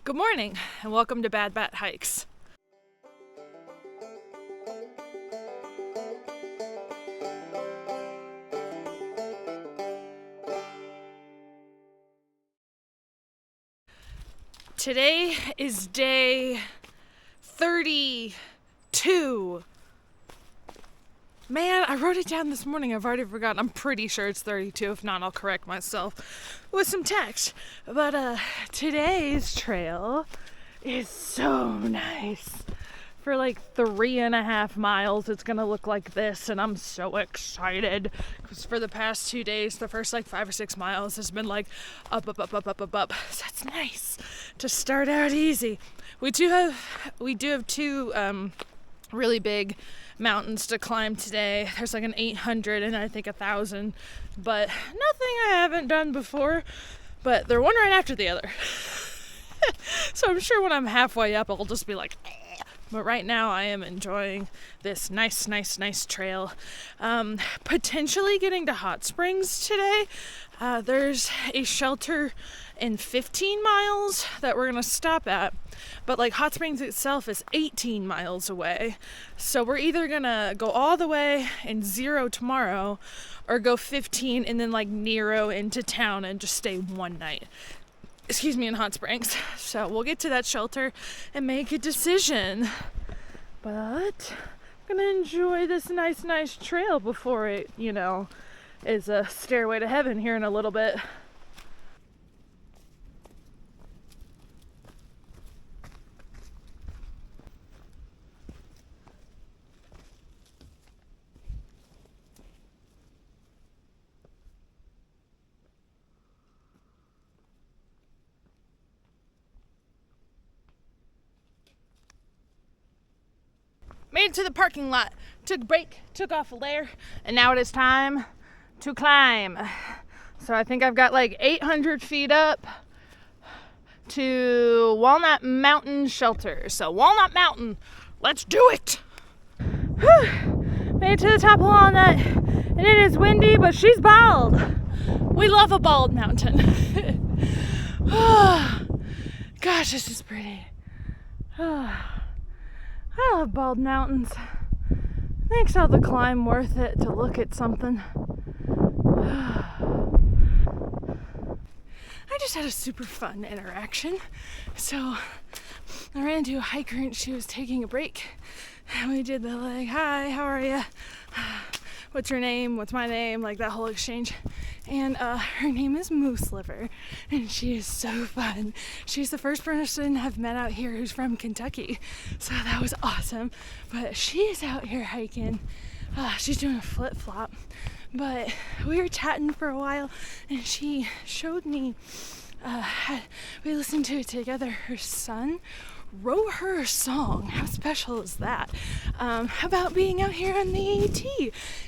Good morning, and welcome to Bad Bat Hikes. Today is day 32. Man, I wrote it down this morning. I've already forgotten. I'm pretty sure it's 32. If not, I'll correct myself with some text. But today's trail is so nice. For like 3.5 miles, it's gonna look like this, and I'm so excited because for the past 2 days, the first like 5 or 6 miles has been like up. So that's nice to start out easy. We do have two really big mountains to climb today. There's like an 800 and I think 1,000, but nothing I haven't done before. But they're one right after the other. So I'm sure when I'm halfway up, I'll just be like, eh. But right now I am enjoying this nice trail. Potentially getting to hot springs today. There's a shelter in 15 miles that we're gonna stop at, but like hot springs itself is 18 miles away. So we're either gonna go all the way and 0 tomorrow, or go 15 and then like Nero into town and just stay one night. In Hot Springs. So we'll get to that shelter and make a decision. But I'm gonna enjoy this nice trail before it, is a stairway to heaven here in a little bit. Made it to the parking lot, took a break, took off a layer, and now it is time to climb. So I think I've got like 800 feet up to Walnut Mountain Shelter. So Walnut Mountain, let's do it! Whew. Made it to the top of Walnut, and it is windy, but she's bald. We love a bald mountain. Oh, gosh, this is pretty. Oh. I love bald mountains. Makes all the climb worth it to look at something. I just had a super fun interaction. So I ran into a hiker and she was taking a break. And we did the like, hi, how are you? What's your name? What's my name? Like that whole exchange. And her name is Moose Liver, and she is so fun. She's the first person I've met out here who's from Kentucky, so that was awesome. But she is out here hiking. She's doing a flip-flop, but we were chatting for a while, and she showed me, we listened to it together, her son wrote her a song. How special is that? About being out here on the AT.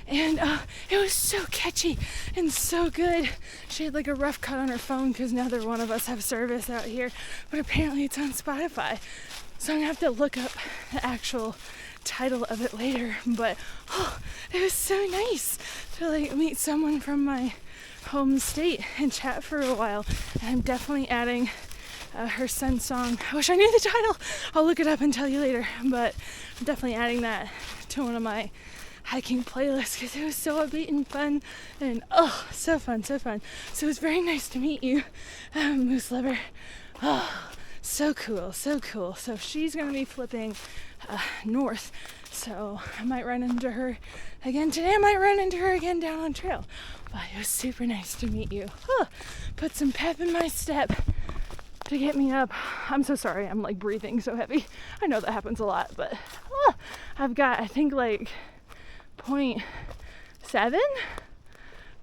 And it was so catchy and so good. She had like a rough cut on her phone because neither one of us have service out here, but apparently it's on Spotify. So I'm gonna have to look up the actual title of it later. But it was so nice to like meet someone from my home state and chat for a while. And I'm definitely adding her son's song. I wish I knew the title. I'll look it up and tell you later, but I'm definitely adding that to one of my hiking playlists because it was so upbeat and fun, and so fun. So it was very nice to meet you, Moose Liver. So cool. So she's gonna be flipping north, so I might run into her again today. I might run into her again down on trail, but it was super nice to meet you. Put some pep in my step to get me up. I'm so sorry, I'm like breathing so heavy. I know that happens a lot, but I've got, I think, like 0.7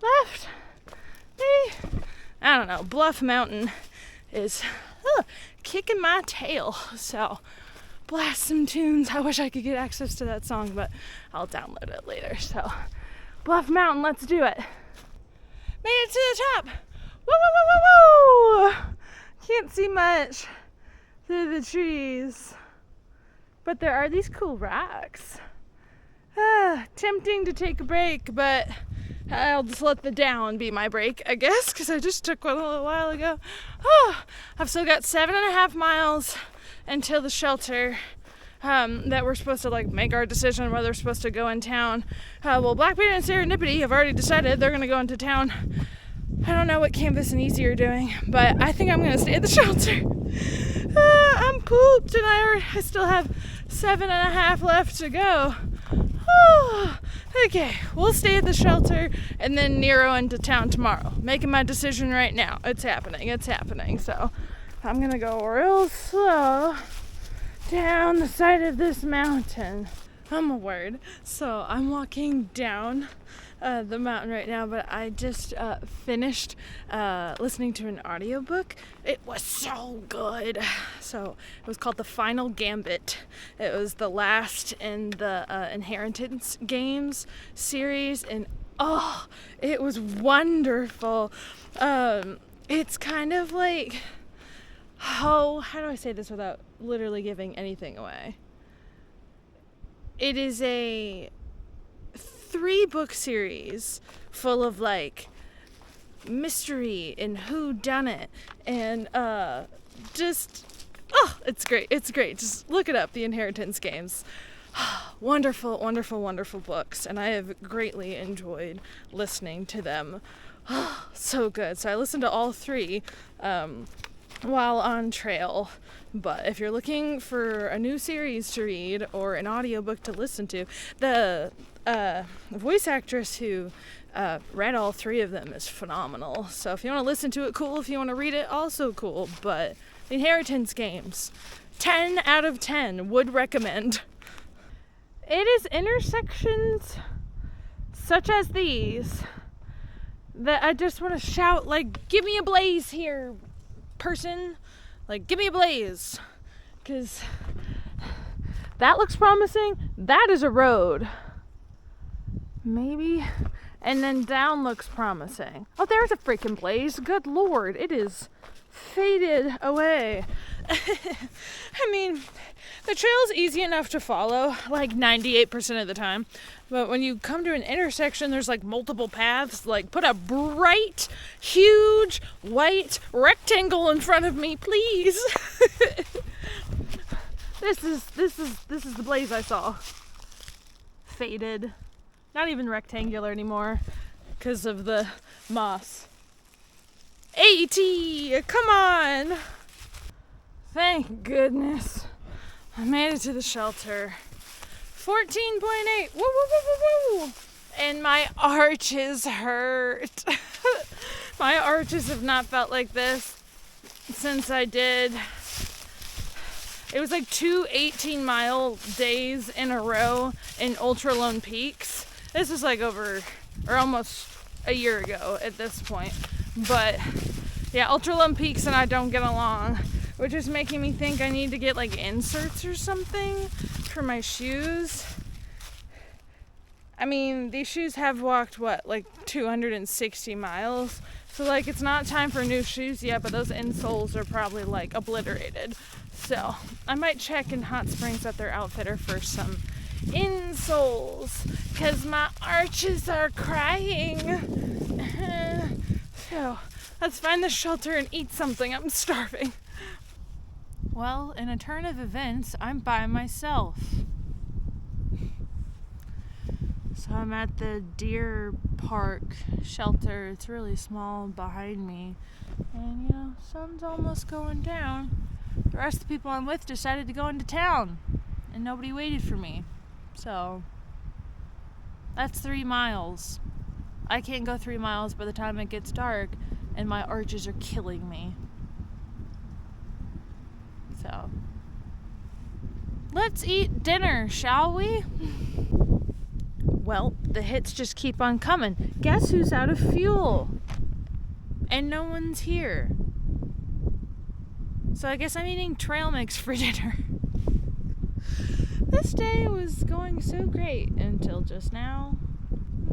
left, maybe? I don't know. Bluff Mountain is kicking my tail, so blast some tunes. I wish I could get access to that song, but I'll download it later. So Bluff Mountain, let's do it. Made it to the top. Woo! Can't see much through the trees, but there are these cool rocks. Tempting to take a break, but I'll just let the down be my break, I guess, because I just took one a little while ago. Oh, I've still got 7.5 miles until the shelter that we're supposed to make our decision whether we're supposed to go in town. Well, Blackbeard and Serendipity have already decided they're going to go into town. I don't know what Canvas and Easy are doing, but I think I'm going to stay at the shelter. I'm pooped and I still have 7.5 left to go. Oh, okay, we'll stay at the shelter and then Nero into town tomorrow. Making my decision right now. It's happening. So I'm going to go real slow down the side of this mountain. I'm a word. So I'm walking down the mountain right now, but I just finished listening to an audiobook. It was so good. So it was called The Final Gambit. It was the last in the Inheritance Games series, and it was wonderful. It's kind of like, how do I say this without literally giving anything away? It is a 3-book series full of mystery and whodunit and it's great. Just look it up, The Inheritance Games. Wonderful books, and I have greatly enjoyed listening to them. So good. So I listened to all 3 while on trail. But if you're looking for a new series to read or an audiobook to listen to, the voice actress who read all 3 of them is phenomenal. So if you want to listen to it, cool. If you want to read it, also cool. But The Inheritance Games, 10 out of 10, would recommend. It is intersections such as these that I just want to shout, give me a blaze here, person. Give me a blaze. Because that looks promising. That is a road. Maybe. And then down looks promising. Oh, there's a freaking blaze. Good Lord. It is faded away. I mean, the trail's easy enough to follow, 98% of the time. But when you come to an intersection, there's multiple paths. Put a bright, huge, white rectangle in front of me, please. This is the blaze I saw. Faded. Not even rectangular anymore because of the moss. 80! Come on! Thank goodness. I made it to the shelter. 14.8. Woo, woo, woo, woo, woo. And my arches hurt. My arches have not felt like this since I did. It was 2 18-mile days in a row in Ultra Lone Peaks. This is over, or almost a year ago at this point. But yeah, Ultra Lone Peaks and I don't get along, which is making me think I need to get inserts or something for my shoes. I mean, these shoes have walked 260 miles. So it's not time for new shoes yet, but those insoles are probably obliterated. So I might check in Hot Springs at their outfitter for some insoles, because my arches are crying. So let's find the shelter and eat something. I'm starving. Well, in a turn of events, I'm by myself. So I'm at the deer park shelter. It's really small behind me. And, sun's almost going down. The rest of the people I'm with decided to go into town. And nobody waited for me. So that's 3 miles. I can't go 3 miles by the time it gets dark. And my arches are killing me. So let's eat dinner, shall we? Well, the hits just keep on coming. Guess who's out of fuel? And no one's here. So I guess I'm eating trail mix for dinner. This day was going so great until just now.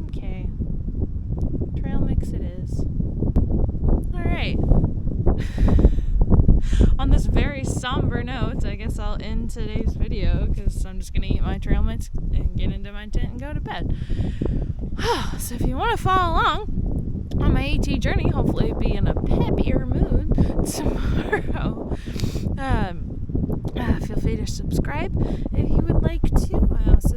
Okay. Trail mix it is. Alright. on this very somber note, I guess I'll end today's video because I'm just going to eat my trail mix and get into my tent and go to bed. So if you want to follow along on my AT journey, hopefully be in a peppier mood tomorrow, feel free to subscribe if you would like to. I also